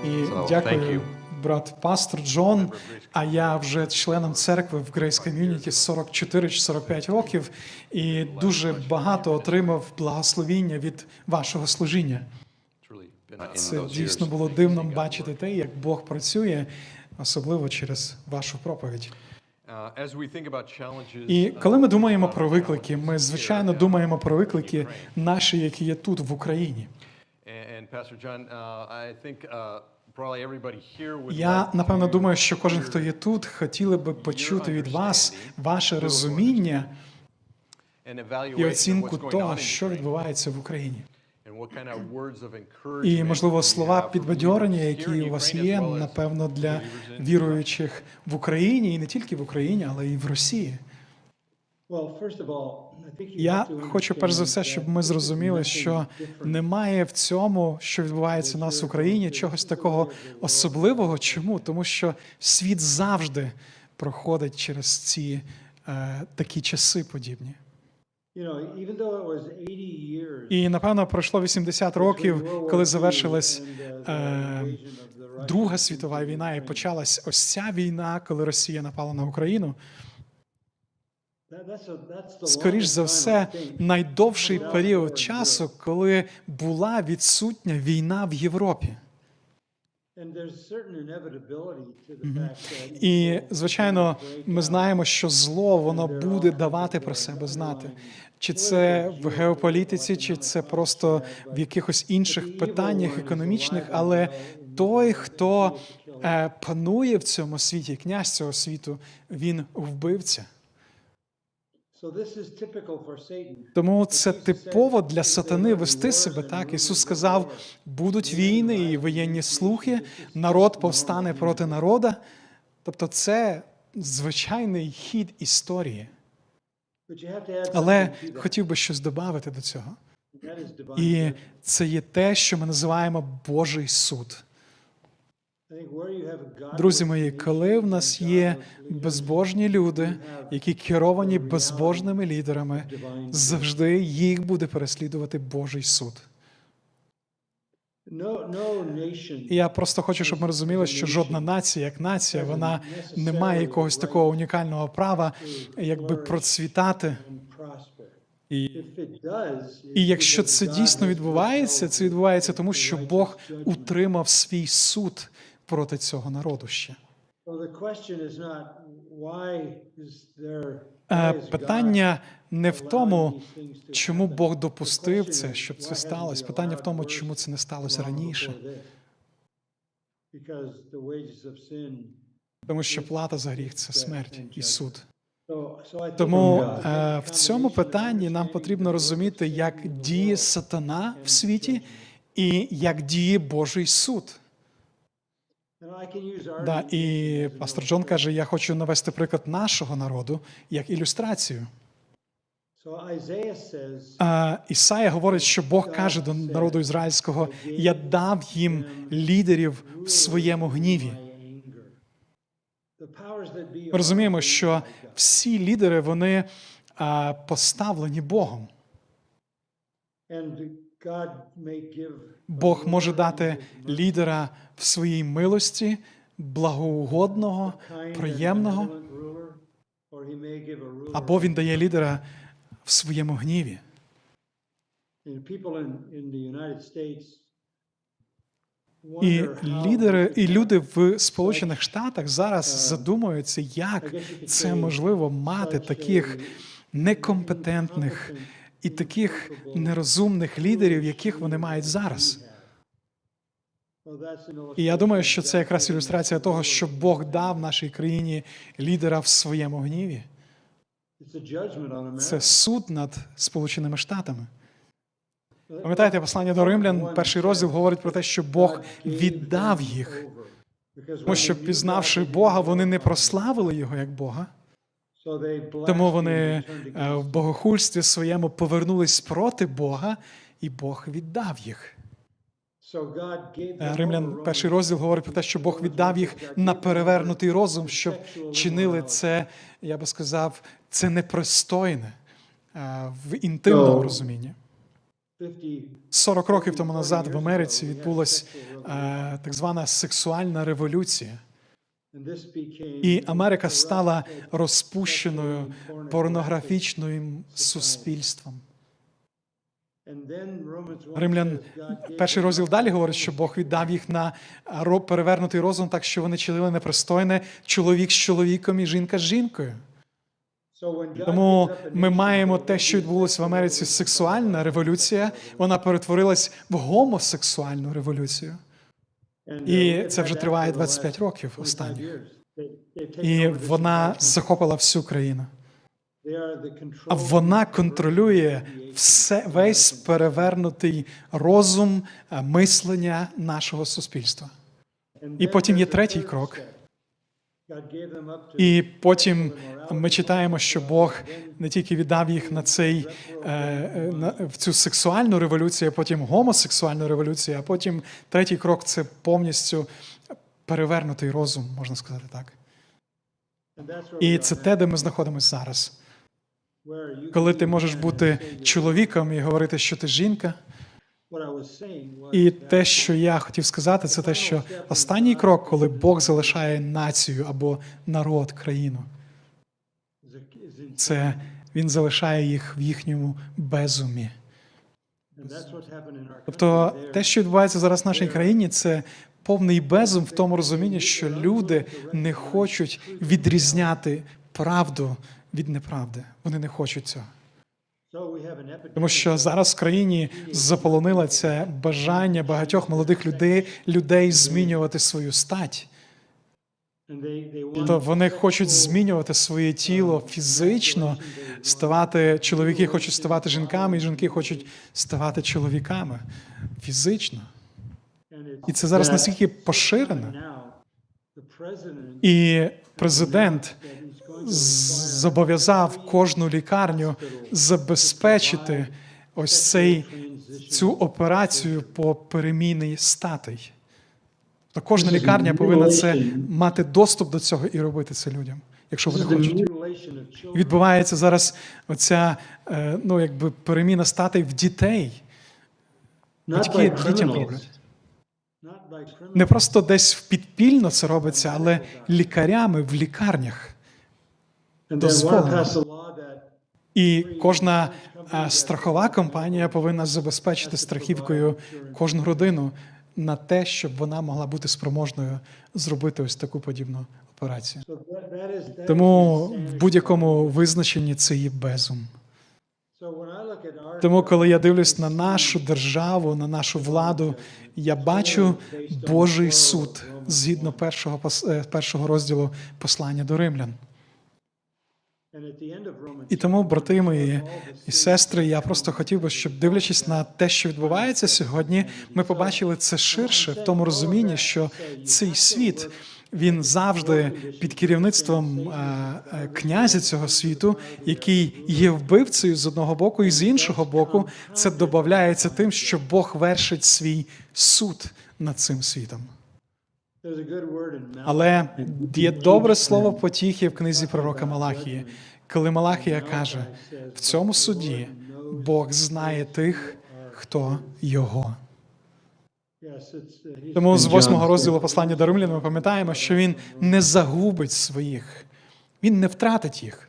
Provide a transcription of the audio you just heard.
І So, thank дякую, you. брат пастор Джон. А я вже членом церкви в Grace Community 44 чи 45 років і дуже багато отримав благословіння від вашого служіння. It's really been in Це those дійсно years. було дивно бачити те, як Бог працює, особливо через вашу проповідь. As we think about challenges, І коли ми думаємо про виклики, ми, звичайно, думаємо про виклики наші, які є тут, в Україні. and Pastor John, I think probably everybody here would Я, like напевно, to думаю, що кожен, хто є тут, хотіли би почути від вас ваше розуміння an і evaluation of оцінку what's going того, on in що Ukraine, відбувається в Україні. and what kind of words of encouragement І, можливо, you слова have for підбадьорення, believers які here in у вас Ukraine, є, as well as напевно, для believers in віруючих в Україні, і не тільки в Україні, але і в Росії. Я хочу, перш за все, щоб ми зрозуміли, що немає в цьому, що відбувається у нас в Україні, чогось такого особливого. Чому? Тому що світ завжди проходить через ці такі часи подібні. І, напевно, пройшло 80 років, коли завершилась Друга світова війна і почалась ось ця війна, коли Росія напала на Україну. Скоріш за все, найдовший період часу, коли була відсутня війна в Європі. І, звичайно, ми знаємо, що зло, воно буде давати про себе знати. Чи це в геополітиці, чи це просто в якихось інших питаннях економічних, але той, хто панує в цьому світі, князь цього світу, він вбивця. Тому це типово для сатани вести себе так. Ісус сказав, будуть війни і воєнні слухи, народ повстане проти народа. Тобто це звичайний хід історії. Але хотів би щось додати до цього. І це є те, що ми називаємо Божий суд. Друзі мої, коли в нас є безбожні люди, які керовані безбожними лідерами, завжди їх буде переслідувати Божий суд. І я просто хочу, щоб ми розуміли, що жодна нація, як нація, вона не має якогось такого унікального права, якби процвітати. І якщо це дійсно відбувається, це відбувається тому, що Бог утримав свій суд проти цього народу ще. Питання не в тому, чому Бог допустив це, щоб це сталося. Питання в тому, чому це не сталося раніше. Тому що плата за гріх – це смерть і суд. Тому в цьому питанні нам потрібно розуміти, як діє сатана в світі і як діє Божий суд. І пастор Джон каже, я хочу навести приклад нашого народу як ілюстрацію. Ісая говорить, що Бог каже до народу ізраїльського, я дав їм лідерів в своєму гніві. Ми розуміємо, що всі лідери, вони поставлені Богом. Бог може дати лідера в своїй милості, благоугодного, приємного, або він дає лідера в своєму гніві. І лідери, і люди в Сполучених Штатах зараз задумуються, як це можливо мати таких некомпетентних і таких нерозумних лідерів, яких вони мають зараз. І я думаю, що це якраз ілюстрація того, що Бог дав нашій країні лідера в своєму гніві. Це суд над Сполученими Штатами. Пам'ятаєте, послання до Римлян, перший розділ говорить про те, що Бог віддав їх. Тому що, пізнавши Бога, вони не прославили Його як Бога. Тому вони в богохульстві своєму повернулись проти Бога, і Бог віддав їх. Римлян, перший розділ говорить про те, що Бог віддав їх на перевернутий розум, щоб чинили це, я би сказав, це непристойне в інтимному розумінні. 40 років тому назад в Америці відбулась так звана сексуальна революція. І Америка стала розпущеною порнографічним суспільством. Римлян, перший розділ далі говорить, що Бог віддав їх на перевернутий розум так, що вони чинили непристойне чоловік з чоловіком і жінка з жінкою. Тому ми маємо те, що відбулося в Америці, сексуальна революція, вона перетворилась в гомосексуальну революцію. І це вже триває 25 років останніх. І вона захопила всю країну. А вона контролює весь перевернутий розум, мислення нашого суспільства. І потім є третій крок. І потім ми читаємо, що Бог не тільки віддав їх на в цю сексуальну революцію, а потім гомосексуальну революцію, а потім третій крок – це повністю перевернутий розум, можна сказати так. І це те, де ми знаходимося зараз. Коли ти можеш бути чоловіком і говорити, що ти жінка. І те, що я хотів сказати, це те, що останній крок, коли Бог залишає націю або народ, країну, це Він залишає їх в їхньому безумі. Тобто те, що відбувається зараз в нашій країні, це повний безум в тому розумінні, що люди не хочуть відрізняти правду від неправди. Вони не хочуть цього. Тому що зараз в країні заполонило це бажання багатьох молодих людей змінювати свою стать. Тобто вони хочуть змінювати своє тіло фізично, чоловіки хочуть ставати жінками, і жінки хочуть ставати чоловіками фізично. І це зараз настільки поширено. І президент зобов'язав кожну лікарню забезпечити цю операцію по переміні статей. То кожна лікарня повинна мати доступ до цього і робити це людям, якщо вони хочуть. Відбувається зараз оця, переміна статей в дітей. Батьки дітям роблять. Не просто десь підпільно це робиться, але лікарями в лікарнях. Дозволено. І кожна страхова компанія повинна забезпечити страхівкою кожну родину на те, щоб вона могла бути спроможною зробити ось таку подібну операцію. Тому в будь-якому визначенні це є безум. Тому, коли я дивлюсь на нашу державу, на нашу владу, я бачу Божий суд згідно першого розділу послання до римлян. І тому, брати мої і сестри, я просто хотів би, щоб, дивлячись на те, що відбувається сьогодні, ми побачили це ширше в тому розумінні, що цей світ, він завжди під керівництвом князя цього світу, який є вбивцею з одного боку, і з іншого боку, це додається тим, що Бог вершить свій суд над цим світом. Але є добре слово потіхи в книзі пророка Малахії, коли Малахія каже, в цьому суді Бог знає тих, хто його. Тому з 8-го розділу послання до римлян ми пам'ятаємо, що він не загубить своїх, він не втратить їх.